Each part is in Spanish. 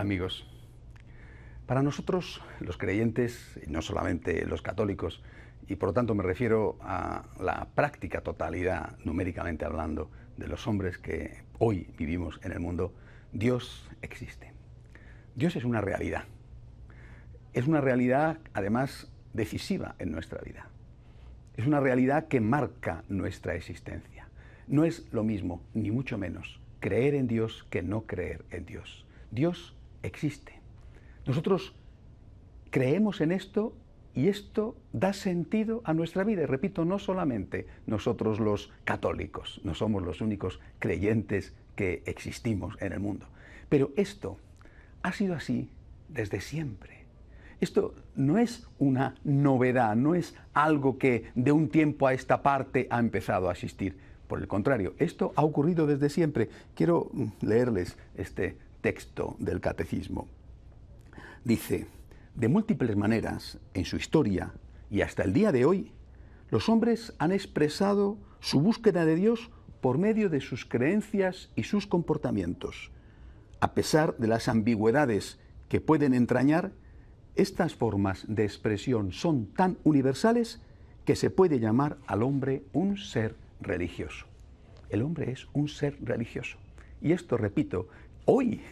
Hola amigos. Para nosotros los creyentes, y no solamente los católicos, y por lo tanto me refiero a la práctica totalidad, numéricamente hablando, de los hombres que hoy vivimos en el mundo, Dios existe. Dios es una realidad. Es una realidad además decisiva en nuestra vida. Es una realidad que marca nuestra existencia. No es lo mismo, ni mucho menos, creer en Dios que no creer en Dios. Dios existe. Nosotros creemos en esto y esto da sentido a nuestra vida. Y repito, no solamente nosotros los católicos, no somos los únicos creyentes que existimos en el mundo. Pero esto ha sido así desde siempre. Esto no es una novedad, no es algo que de un tiempo a esta parte ha empezado a existir. Por el contrario, esto ha ocurrido desde siempre. Quiero leerles este texto del Catecismo. Dice: de múltiples maneras, en su historia y hasta el día de hoy, los hombres han expresado su búsqueda de Dios por medio de sus creencias y sus comportamientos. A pesar de las ambigüedades que pueden entrañar, estas formas de expresión son tan universales que se puede llamar al hombre un ser religioso. El hombre es un ser religioso. Y esto, repito, hoy,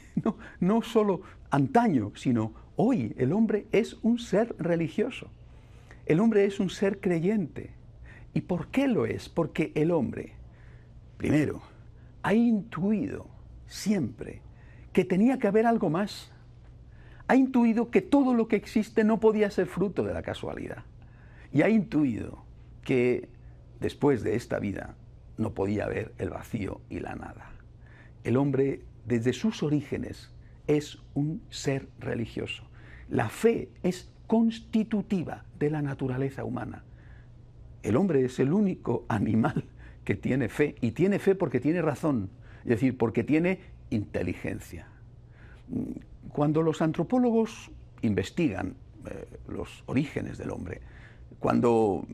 no solo antaño, sino hoy, el hombre es un ser religioso. El hombre es un ser creyente. ¿Y por qué lo es? Porque el hombre, primero, ha intuido siempre que tenía que haber algo más. Ha intuido que todo lo que existe no podía ser fruto de la casualidad. Y ha intuido que después de esta vida no podía haber el vacío y la nada. El hombre, desde sus orígenes, es un ser religioso. La fe es constitutiva de la naturaleza humana. El hombre es el único animal que tiene fe, y tiene fe porque tiene razón, es decir, porque tiene inteligencia. Cuando los antropólogos investigan los orígenes del hombre, cuando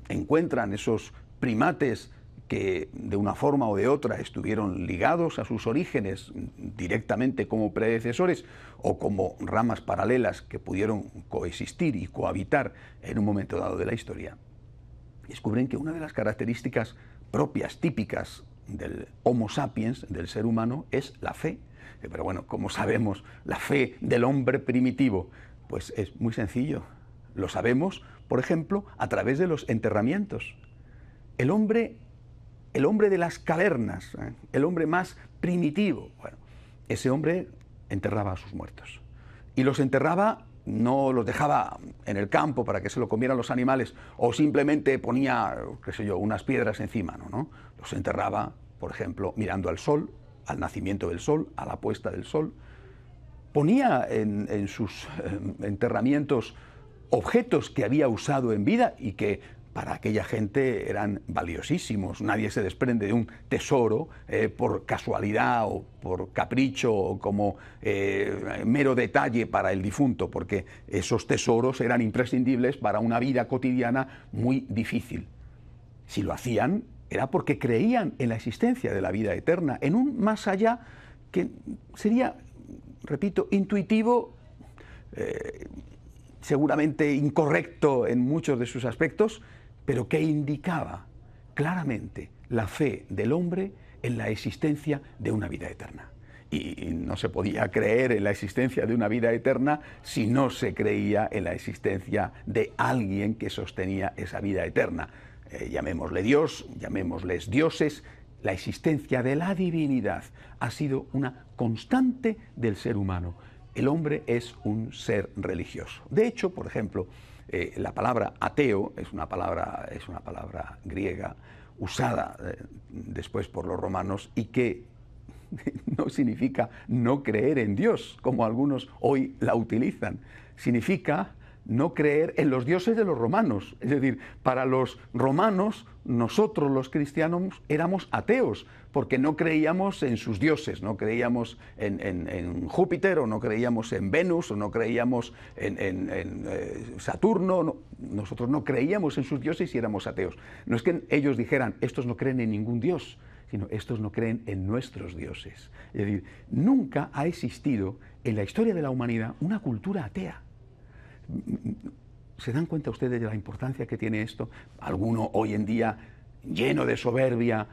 encuentran esos primates que de una forma o de otra estuvieron ligados a sus orígenes directamente como predecesores o como ramas paralelas que pudieron coexistir y cohabitar en un momento dado de la historia, descubren que una de las características propias, típicas del Homo sapiens, del ser humano, es la fe. Pero bueno, ¿cómo sabemos la fe del hombre primitivo? Pues es muy sencillo. Lo sabemos, por ejemplo, a través de los enterramientos. El hombre de las cavernas, el hombre más primitivo, bueno, ese hombre enterraba a sus muertos. Y los enterraba, no los dejaba en el campo para que se lo comieran los animales, o simplemente ponía, qué sé yo, unas piedras encima, ¿no? Los enterraba, por ejemplo, mirando al sol, al nacimiento del sol, a la puesta del sol. Ponía en sus enterramientos objetos que había usado en vida y que para aquella gente eran valiosísimos. Nadie se desprende de un tesoro por casualidad o por capricho o como mero detalle para el difunto, porque esos tesoros eran imprescindibles para una vida cotidiana muy difícil. Si lo hacían, era porque creían en la existencia de la vida eterna, en un más allá que sería, repito, intuitivo, seguramente incorrecto en muchos de sus aspectos, pero que indicaba claramente la fe del hombre en la existencia de una vida eterna. Y no se podía creer en la existencia de una vida eterna si no se creía en la existencia de alguien que sostenía esa vida eterna. Llamémosle Dios, llamémosles dioses. La existencia de la divinidad ha sido una constante del ser humano. El hombre es un ser religioso. De hecho, por ejemplo, la palabra ateo es una palabra griega usada después por los romanos y que no significa no creer en Dios, como algunos hoy la utilizan. Significa no creer en los dioses de los romanos. Es decir, para los romanos, nosotros los cristianos éramos ateos, porque no creíamos en sus dioses, no creíamos en Júpiter, o no creíamos en Venus, o no creíamos en Saturno. No, nosotros no creíamos en sus dioses y éramos ateos. No es que ellos dijeran, estos no creen en ningún dios, sino estos no creen en nuestros dioses. Es decir, nunca ha existido en la historia de la humanidad una cultura atea. ¿Se dan cuenta ustedes de la importancia que tiene esto? Alguno hoy en día lleno de soberbia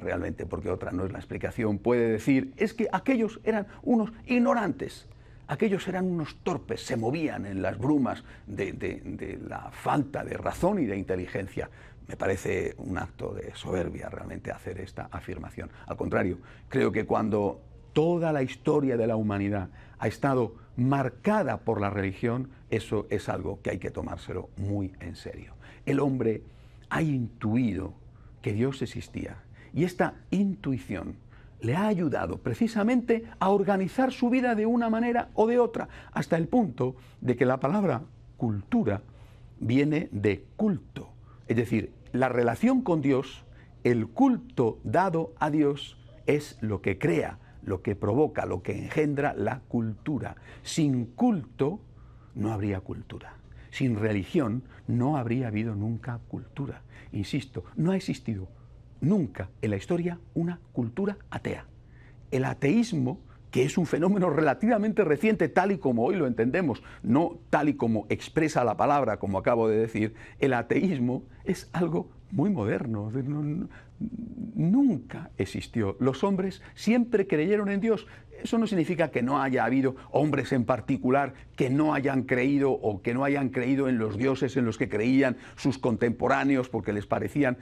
realmente, porque otra no es la explicación, puede decir, es que aquellos eran unos ignorantes, aquellos eran unos torpes, se movían en las brumas de la falta de razón y de inteligencia. Me parece un acto de soberbia realmente hacer esta afirmación. Al contrario, creo que cuando toda la historia de la humanidad ha estado marcada por la religión, eso es algo que hay que tomárselo muy en serio. El hombre ha intuido que Dios existía y esta intuición le ha ayudado precisamente a organizar su vida de una manera o de otra, hasta el punto de que la palabra cultura viene de culto. Es decir, la relación con Dios, el culto dado a Dios, es lo que crea, lo que provoca, lo que engendra la cultura. Sin culto no habría cultura. Sin religión no habría habido nunca cultura. Insisto, no ha existido nunca en la historia una cultura atea. El ateísmo, que es un fenómeno relativamente reciente, tal y como hoy lo entendemos, no tal y como expresa la palabra, como acabo de decir, el ateísmo es algo muy moderno. Nunca existió. Los hombres siempre creyeron en Dios. Eso no significa que no haya habido hombres en particular que no hayan creído o que no hayan creído en los dioses en los que creían sus contemporáneos porque les parecían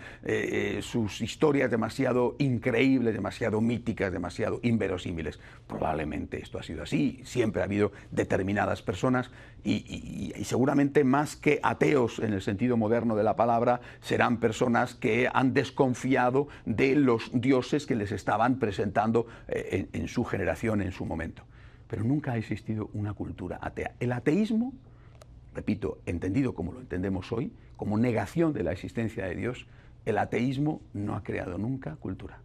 sus historias demasiado increíbles, demasiado míticas, demasiado inverosímiles. Probablemente esto ha sido así. Siempre ha habido determinadas personas y seguramente más que ateos en el sentido moderno de la palabra, serán personas que han desconfiado de los dioses que les estaban presentando en su generación, en su momento. Pero nunca ha existido una cultura atea. El ateísmo, repito, entendido como lo entendemos hoy, como negación de la existencia de Dios, el ateísmo no ha creado nunca cultura.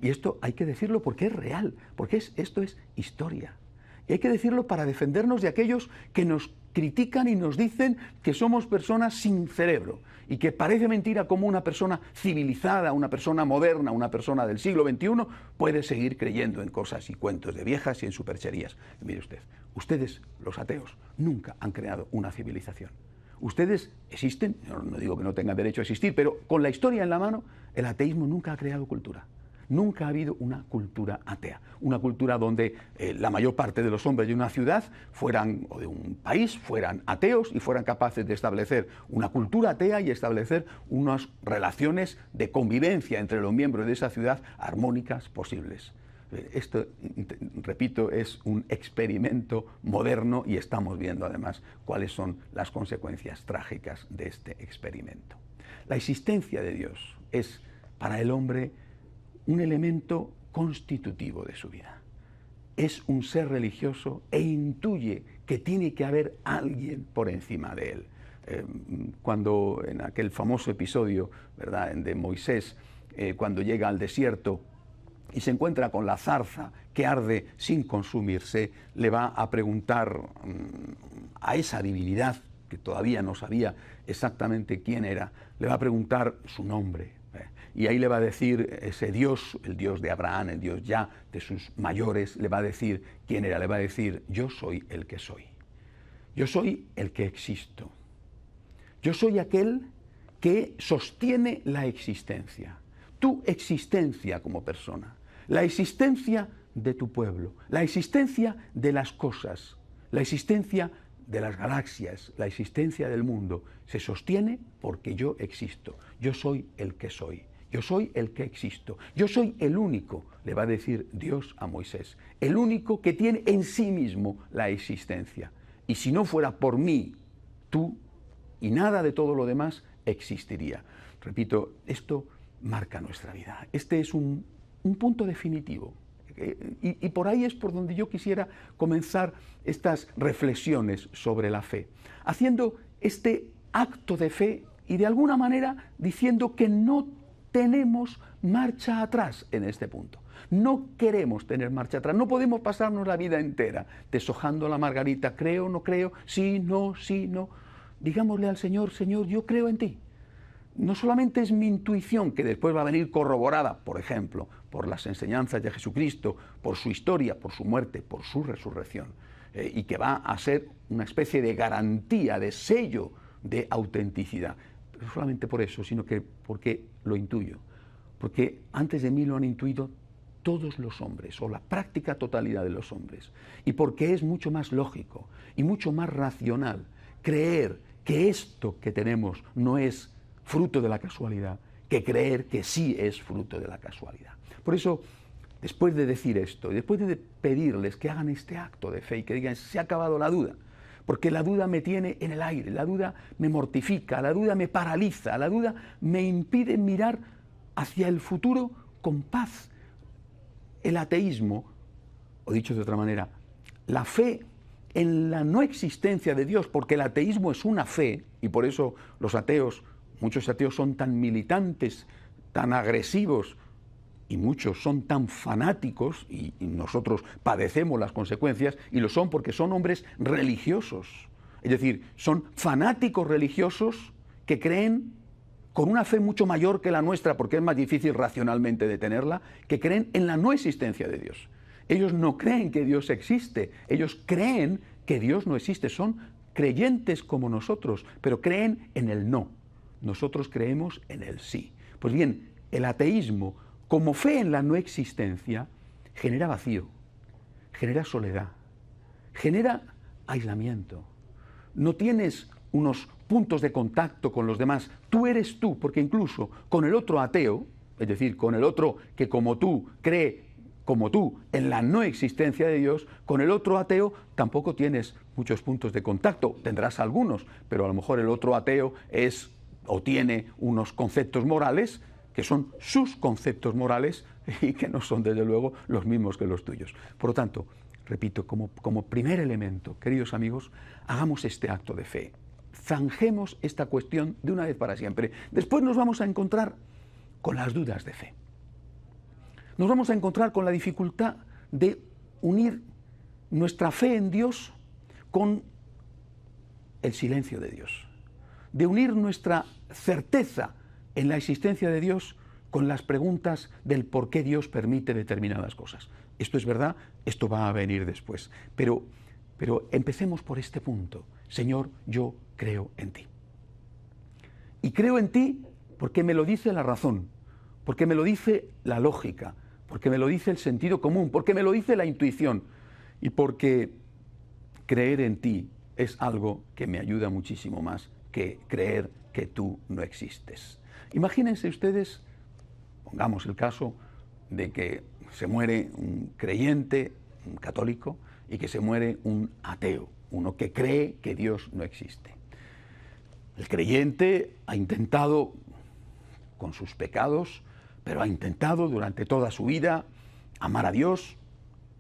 Y esto hay que decirlo porque es real, porque esto es historia. Y hay que decirlo para defendernos de aquellos que nos critican y nos dicen que somos personas sin cerebro y que parece mentira cómo una persona civilizada, una persona moderna, una persona del siglo XXI puede seguir creyendo en cosas y cuentos de viejas y en supercherías. Y mire usted, ustedes, los ateos, nunca han creado una civilización. Ustedes existen, no digo que no tengan derecho a existir, pero con la historia en la mano, el ateísmo nunca ha creado cultura. Nunca ha habido una cultura atea, una cultura donde la mayor parte de los hombres de una ciudad fueran, o de un país, fueran ateos y fueran capaces de establecer una cultura atea y establecer unas relaciones de convivencia entre los miembros de esa ciudad armónicas posibles. Esto, repito, es un experimento moderno y estamos viendo además cuáles son las consecuencias trágicas de este experimento. La existencia de Dios es para el hombre un elemento constitutivo de su vida. Es un ser religioso e intuye que tiene que haber alguien por encima de él. Cuando en aquel famoso episodio, ¿verdad?, de Moisés, cuando llega al desierto y se encuentra con la zarza que arde sin consumirse, le va a preguntar a esa divinidad, que todavía no sabía exactamente quién era, le va a preguntar su nombre. Y ahí le va a decir ese Dios, el Dios de Abraham, el Dios ya de sus mayores, le va a decir quién era, le va a decir, yo soy el que soy. Yo soy el que existo. Yo soy aquel que sostiene la existencia. Tu existencia como persona, la existencia de tu pueblo, la existencia de las cosas, la existencia de las galaxias, la existencia del mundo, se sostiene porque yo existo. Yo soy el que soy. Yo soy el que existo. Yo soy el único, le va a decir Dios a Moisés, el único que tiene en sí mismo la existencia. Y si no fuera por mí, tú y nada de todo lo demás existiría. Repito, esto marca nuestra vida. Este es un punto definitivo. Y por ahí es por donde yo quisiera comenzar estas reflexiones sobre la fe, haciendo este acto de fe y de alguna manera diciendo que no tenemos marcha atrás en este punto. No queremos tener marcha atrás, no podemos pasarnos la vida entera deshojando la margarita, creo, no creo, sí, no, sí, no. Digámosle al Señor, Señor, yo creo en ti. no solamente es mi intuición, que después va a venir corroborada, por ejemplo, por las enseñanzas de Jesucristo, por su historia, por su muerte, por su resurrección, y que va a ser una especie de garantía, de sello de autenticidad. Pero no solamente por eso, sino que porque lo intuyo, porque antes de mí lo han intuido todos los hombres, o la práctica totalidad de los hombres, y porque es mucho más lógico y mucho más racional creer que esto que tenemos no es fruto de la casualidad, que creer que sí es fruto de la casualidad. Por eso, después de decir esto, y después de pedirles que hagan este acto de fe y que digan, se ha acabado la duda, porque la duda me tiene en el aire, la duda me mortifica, la duda me paraliza, la duda me impide mirar hacia el futuro con paz. El ateísmo, o dicho de otra manera, la fe en la no existencia de Dios, porque el ateísmo es una fe, y por eso los ateos, muchos ateos son tan militantes, tan agresivos, y muchos son tan fanáticos, y nosotros padecemos las consecuencias, y lo son porque son hombres religiosos. Es decir, son fanáticos religiosos que creen con una fe mucho mayor que la nuestra, porque es más difícil racionalmente detenerla, que creen en la no existencia de Dios. Ellos no creen que Dios existe, ellos creen que Dios no existe, son creyentes como nosotros, pero creen en el no. Nosotros creemos en el sí. Pues bien, el ateísmo, como fe en la no existencia, genera vacío, genera soledad, genera aislamiento. No tienes unos puntos de contacto con los demás, tú eres tú, porque incluso con el otro ateo, es decir, con el otro que como tú cree, como tú, en la no existencia de Dios, con el otro ateo tampoco tienes muchos puntos de contacto, tendrás algunos, pero a lo mejor el otro ateo es o tiene unos conceptos morales que son sus conceptos morales y que no son desde luego los mismos que los tuyos. Por lo tanto, repito, como primer elemento, queridos amigos, hagamos este acto de fe. Zanjemos esta cuestión de una vez para siempre. Después nos vamos a encontrar con las dudas de fe. Nos vamos a encontrar con la dificultad de unir nuestra fe en Dios con el silencio de Dios, de unir nuestra certeza en la existencia de Dios con las preguntas del por qué Dios permite determinadas cosas. Esto es verdad, esto va a venir después, pero empecemos por este punto. Señor, yo creo en ti. Y creo en ti porque me lo dice la razón, porque me lo dice la lógica, porque me lo dice el sentido común, porque me lo dice la intuición y porque creer en ti es algo que me ayuda muchísimo más que creer que tú no existes. Imagínense ustedes, pongamos el caso de que se muere un creyente, un católico, y que se muere un ateo, uno que cree que Dios no existe. El creyente ha intentado, con sus pecados, pero ha intentado durante toda su vida amar a Dios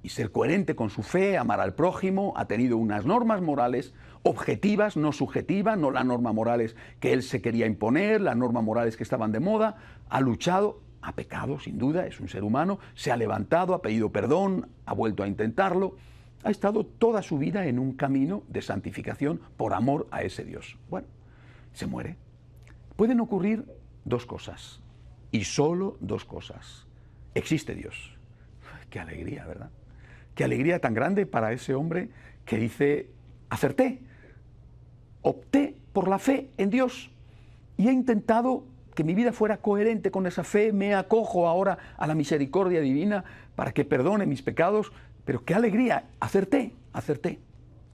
y ser coherente con su fe, amar al prójimo, ha tenido unas normas morales objetivas, no subjetivas, no las normas morales que él se quería imponer, las normas morales que estaban de moda, ha luchado, ha pecado sin duda, es un ser humano, se ha levantado, ha pedido perdón, ha vuelto a intentarlo, ha estado toda su vida en un camino de santificación por amor a ese Dios. Bueno, se muere. Pueden ocurrir dos cosas, y solo dos cosas. Existe Dios. Qué alegría, ¿verdad? Qué alegría tan grande para ese hombre que dice, acerté, opté por la fe en Dios y he intentado que mi vida fuera coherente con esa fe, me acojo ahora a la misericordia divina para que perdone mis pecados, pero qué alegría, acerté.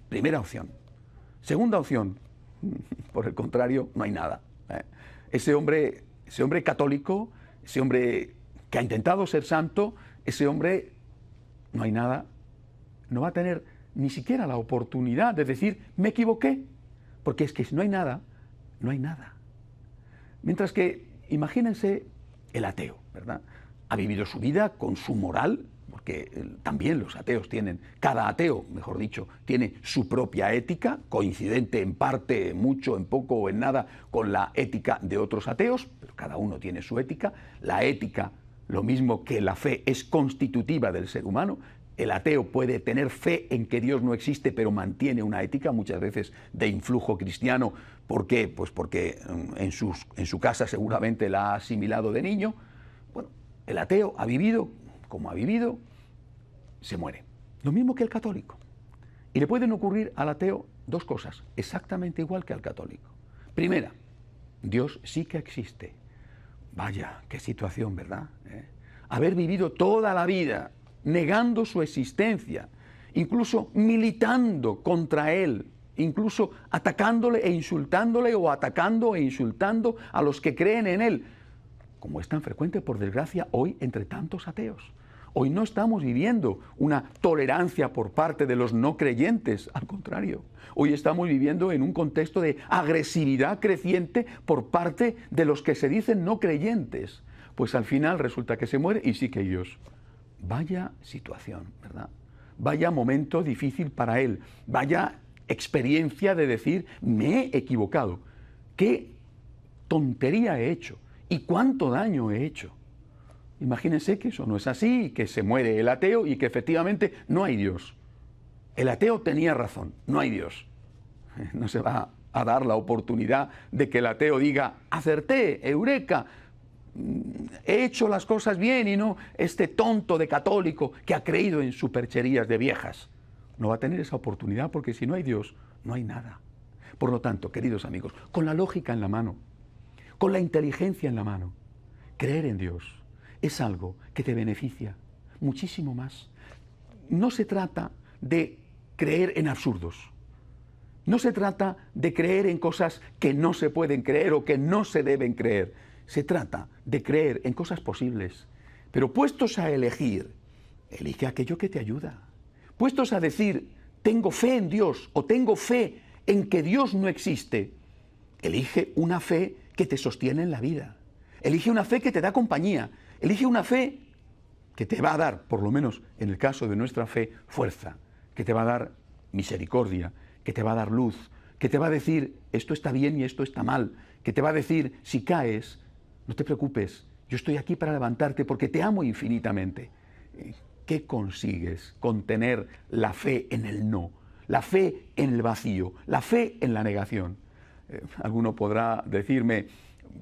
Primera opción. Segunda opción, por el contrario, no hay nada. Ese hombre católico, ese hombre que ha intentado ser santo, ese hombre, no hay nada, no va a tener ni siquiera la oportunidad de decir, me equivoqué, porque es que si no hay nada, no hay nada. Mientras que, imagínense el ateo, ¿verdad? Ha vivido su vida con su moral, porque también los ateos tienen, cada ateo, mejor dicho, tiene su propia ética, coincidente en parte, mucho, en poco o en nada con la ética de otros ateos, pero cada uno tiene su ética. La ética, lo mismo que la fe, es constitutiva del ser humano. El ateo puede tener fe en que Dios no existe, pero mantiene una ética muchas veces de influjo cristiano. ¿Por qué? Pues porque en su casa seguramente la ha asimilado de niño. Bueno, el ateo ha vivido como ha vivido, se muere. Lo mismo que el católico. Y le pueden ocurrir al ateo dos cosas, exactamente igual que al católico. Primera, Dios sí que existe. Vaya, qué situación, ¿verdad? Haber vivido toda la vida negando su existencia, incluso militando contra Él, incluso atacándole e insultándole o atacando e insultando a los que creen en Él, como es tan frecuente, por desgracia, hoy entre tantos ateos. Hoy no estamos viviendo una tolerancia por parte de los no creyentes, al contrario. Hoy estamos viviendo en un contexto de agresividad creciente por parte de los que se dicen no creyentes. Pues al final resulta que se muere y sí que Dios. Vaya situación, ¿verdad? Vaya momento difícil para él. Vaya experiencia de decir, me he equivocado. ¿Qué tontería he hecho? ¿Y cuánto daño he hecho? Imagínense que eso no es así, que se muere el ateo y que efectivamente no hay Dios. El ateo tenía razón, no hay Dios. No se va a dar la oportunidad de que el ateo diga, acerté, eureka, he hecho las cosas bien y no este tonto de católico que ha creído en supercherías de viejas. No va a tener esa oportunidad porque si no hay Dios, no hay nada. Por lo tanto, queridos amigos, con la lógica en la mano, con la inteligencia en la mano, creer en Dios es algo que te beneficia muchísimo más. No se trata de creer en absurdos. No se trata de creer en cosas que no se pueden creer o que no se deben creer. Se trata de creer en cosas posibles. Pero puestos a elegir, elige aquello que te ayuda. Puestos a decir, tengo fe en Dios o tengo fe en que Dios no existe, elige una fe que te sostiene en la vida. Elige una fe que te da compañía. Elige una fe que te va a dar, por lo menos en el caso de nuestra fe, fuerza, que te va a dar misericordia, que te va a dar luz, que te va a decir esto está bien y esto está mal, que te va a decir si caes, no te preocupes, yo estoy aquí para levantarte porque te amo infinitamente. ¿Qué consigues con tener la fe en el no, la fe en el vacío, la fe en la negación? Alguno podrá decirme,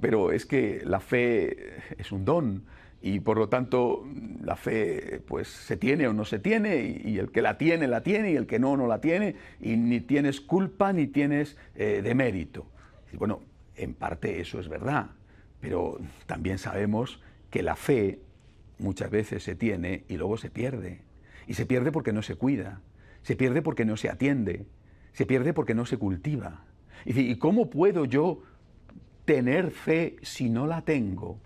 pero es que la fe es un don y por lo tanto la fe pues se tiene o no se tiene y el que la tiene y el que no la tiene y ni tienes culpa ni tienes demérito. Y bueno, en parte eso es verdad, pero también sabemos que la fe muchas veces se tiene y luego se pierde. Y se pierde porque no se cuida, se pierde porque no se atiende, se pierde porque no se cultiva. ¿Y cómo puedo yo tener fe si no la tengo?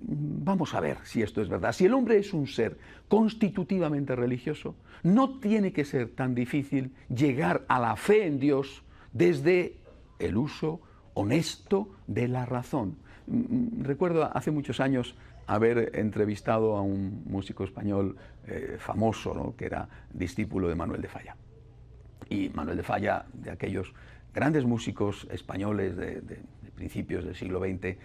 Vamos a ver si esto es verdad. Si el hombre es un ser constitutivamente religioso, no tiene que ser tan difícil llegar a la fe en Dios desde el uso honesto de la razón. Recuerdo hace muchos años haber entrevistado a un músico español famoso, ¿no?, que era discípulo de Manuel de Falla. Y Manuel de Falla, de aquellos grandes músicos españoles de principios del siglo XX,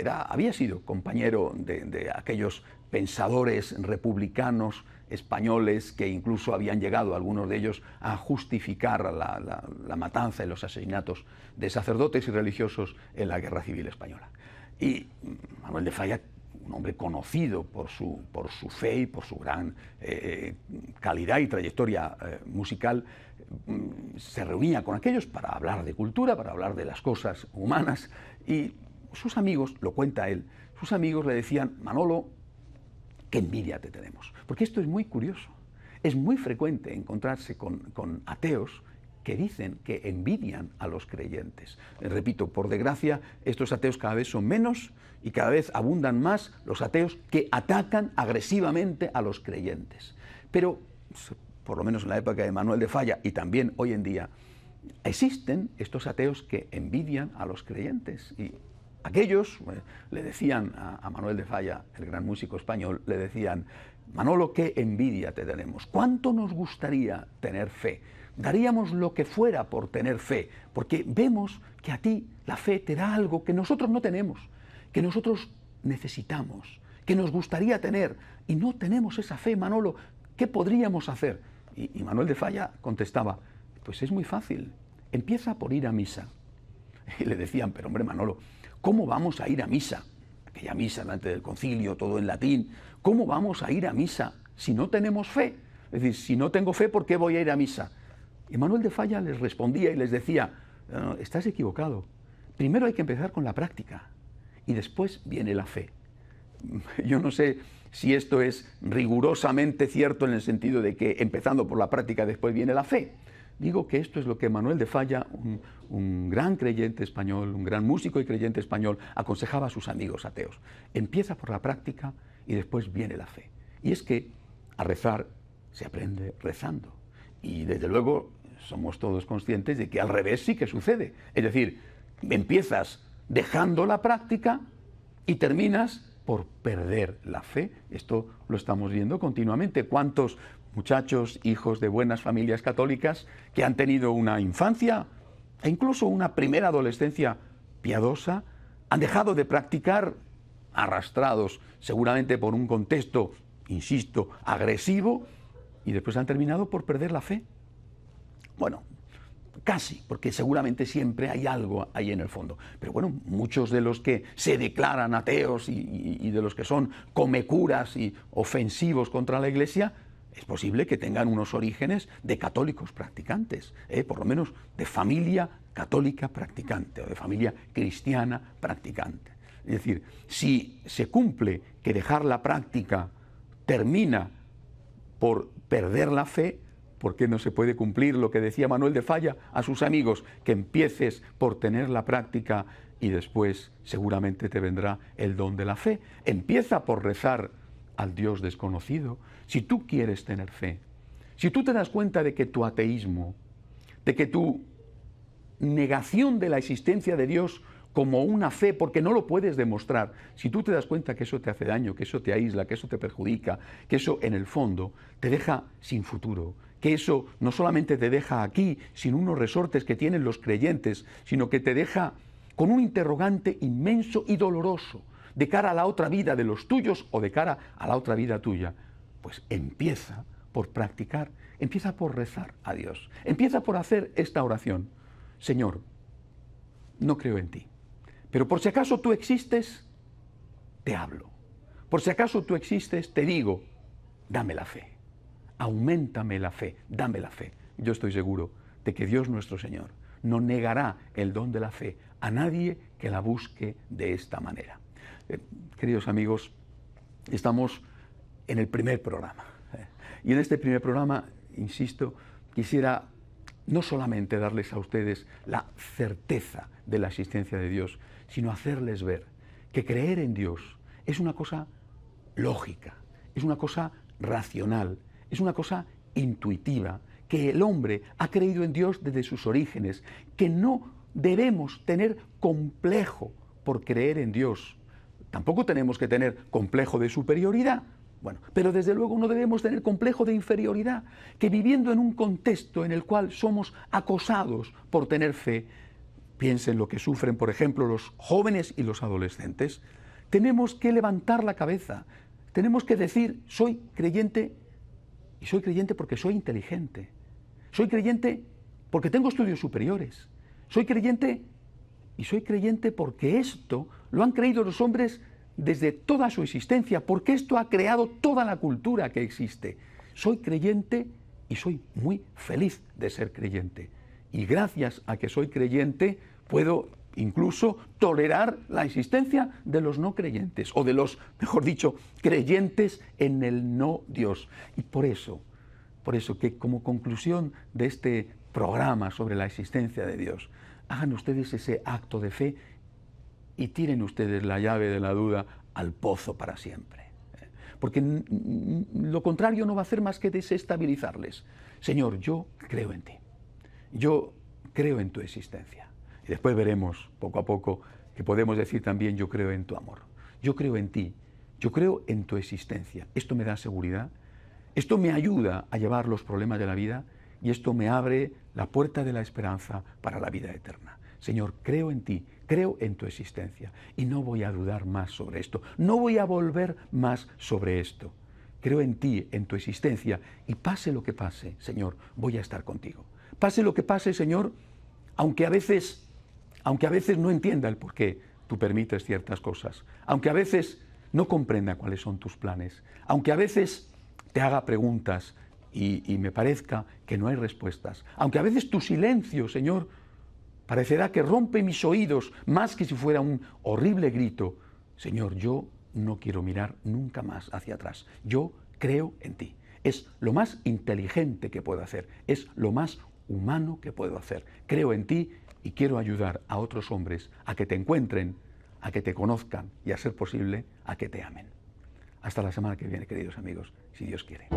había sido compañero de aquellos pensadores republicanos españoles que incluso habían llegado, algunos de ellos, a justificar la matanza y los asesinatos de sacerdotes y religiosos en la Guerra Civil Española. Y Manuel de Falla, un hombre conocido por su fe y por su gran calidad y trayectoria musical, se reunía con aquellos para hablar de cultura, para hablar de las cosas humanas, y sus amigos, lo cuenta él, sus amigos le decían, Manolo, qué envidia te tenemos. Porque esto es muy curioso. Es muy frecuente encontrarse con ateos que dicen que envidian a los creyentes. Repito, por desgracia, estos ateos cada vez son menos y cada vez abundan más los ateos que atacan agresivamente a los creyentes. Pero, por lo menos en la época de Manuel de Falla y también hoy en día, existen estos ateos que envidian a los creyentes. Y aquellos le decían a Manuel de Falla, el gran músico español, le decían, Manolo, qué envidia te tenemos, cuánto nos gustaría tener fe, daríamos lo que fuera por tener fe, porque vemos que a ti la fe te da algo que nosotros no tenemos, que nosotros necesitamos, que nos gustaría tener y no tenemos esa fe, Manolo. ¿Qué podríamos hacer? Y Manuel de Falla contestaba, pues es muy fácil, empieza por ir a misa. Y le decían, pero hombre Manolo, ¿cómo vamos a ir a misa? Aquella misa delante del concilio, todo en latín. ¿Cómo vamos a ir a misa si no tenemos fe? Es decir, si no tengo fe, ¿por qué voy a ir a misa? Y Manuel de Falla les respondía y les decía, no, estás equivocado. Primero hay que empezar con la práctica y después viene la fe. Yo no sé si esto es rigurosamente cierto en el sentido de que empezando por la práctica después viene la fe. Digo que esto es lo que Manuel de Falla, un gran creyente español, un gran músico y creyente español, aconsejaba a sus amigos ateos. Empieza por la práctica y después viene la fe. Y es que a rezar se aprende rezando. Y desde luego somos todos conscientes de que al revés sí que sucede. Es decir, empiezas dejando la práctica y terminas por perder la fe. Esto lo estamos viendo continuamente. ¿Cuántos muchachos, hijos de buenas familias católicas que han tenido una infancia e incluso una primera adolescencia piadosa, han dejado de practicar, arrastrados seguramente por un contexto, insisto, agresivo, y después han terminado por perder la fe? Bueno, casi, porque seguramente siempre hay algo ahí en el fondo. Pero bueno, muchos de los que se declaran ateos y de los que son comecuras y ofensivos contra la Iglesia, es posible que tengan unos orígenes de católicos practicantes, por lo menos de familia católica practicante o de familia cristiana practicante. Es decir, si se cumple que dejar la práctica termina por perder la fe, ¿por qué no se puede cumplir lo que decía Manuel de Falla a sus amigos? Que empieces por tener la práctica y después seguramente te vendrá el don de la fe. Empieza por rezar al Dios desconocido. Si tú quieres tener fe, si tú te das cuenta de que tu ateísmo, de que tu negación de la existencia de Dios como una fe, porque no lo puedes demostrar, si tú te das cuenta que eso te hace daño, que eso te aísla, que eso te perjudica, que eso en el fondo te deja sin futuro, que eso no solamente te deja aquí sin unos resortes que tienen los creyentes, sino que te deja con un interrogante inmenso y doloroso de cara a la otra vida de los tuyos o de cara a la otra vida tuya, pues empieza por practicar, empieza por rezar a Dios, empieza por hacer esta oración. Señor, no creo en ti, pero por si acaso tú existes, te hablo. Por si acaso tú existes, te digo, dame la fe, auméntame la fe, dame la fe. Yo estoy seguro de que Dios nuestro Señor no negará el don de la fe a nadie que la busque de esta manera. Queridos amigos, estamos en el primer programa. Y en este primer programa, insisto, quisiera no solamente darles a ustedes la certeza de la existencia de Dios, sino hacerles ver que creer en Dios es una cosa lógica, es una cosa racional, es una cosa intuitiva, que el hombre ha creído en Dios desde sus orígenes, que no debemos tener complejo por creer en Dios. Tampoco tenemos que tener complejo de superioridad. Bueno, pero desde luego no debemos tener complejo de inferioridad, que viviendo en un contexto en el cual somos acosados por tener fe, piensen lo que sufren, por ejemplo, los jóvenes y los adolescentes, tenemos que levantar la cabeza, tenemos que decir, soy creyente, y soy creyente porque soy inteligente, soy creyente porque tengo estudios superiores, soy creyente y soy creyente porque esto lo han creído los hombres desde toda su existencia, porque esto ha creado toda la cultura que existe. Soy creyente y soy muy feliz de ser creyente. Y gracias a que soy creyente, puedo incluso tolerar la existencia de los no creyentes, o de los, mejor dicho, creyentes en el no Dios. Y por eso que como conclusión de este programa sobre la existencia de Dios, hagan ustedes ese acto de fe y tiren ustedes la llave de la duda al pozo para siempre. Porque lo contrario no va a hacer más que desestabilizarles. Señor, yo creo en ti. Yo creo en tu existencia. Y después veremos, poco a poco, que podemos decir también, yo creo en tu amor. Yo creo en ti. Yo creo en tu existencia. Esto me da seguridad. Esto me ayuda a llevar los problemas de la vida y esto me abre la puerta de la esperanza para la vida eterna. Señor, creo en ti, creo en tu existencia y no voy a dudar más sobre esto, no voy a volver más sobre esto. Creo en ti, en tu existencia y pase lo que pase, Señor, voy a estar contigo. Pase lo que pase, Señor, aunque a veces no entienda el por qué tú permites ciertas cosas, aunque a veces no comprenda cuáles son tus planes, aunque a veces te haga preguntas y me parezca que no hay respuestas, aunque a veces tu silencio, Señor, parecerá que rompe mis oídos más que si fuera un horrible grito. Señor, yo no quiero mirar nunca más hacia atrás. Yo creo en ti. Es lo más inteligente que puedo hacer. Es lo más humano que puedo hacer. Creo en ti y quiero ayudar a otros hombres a que te encuentren, a que te conozcan y, a ser posible, a que te amen. Hasta la semana que viene, queridos amigos, si Dios quiere.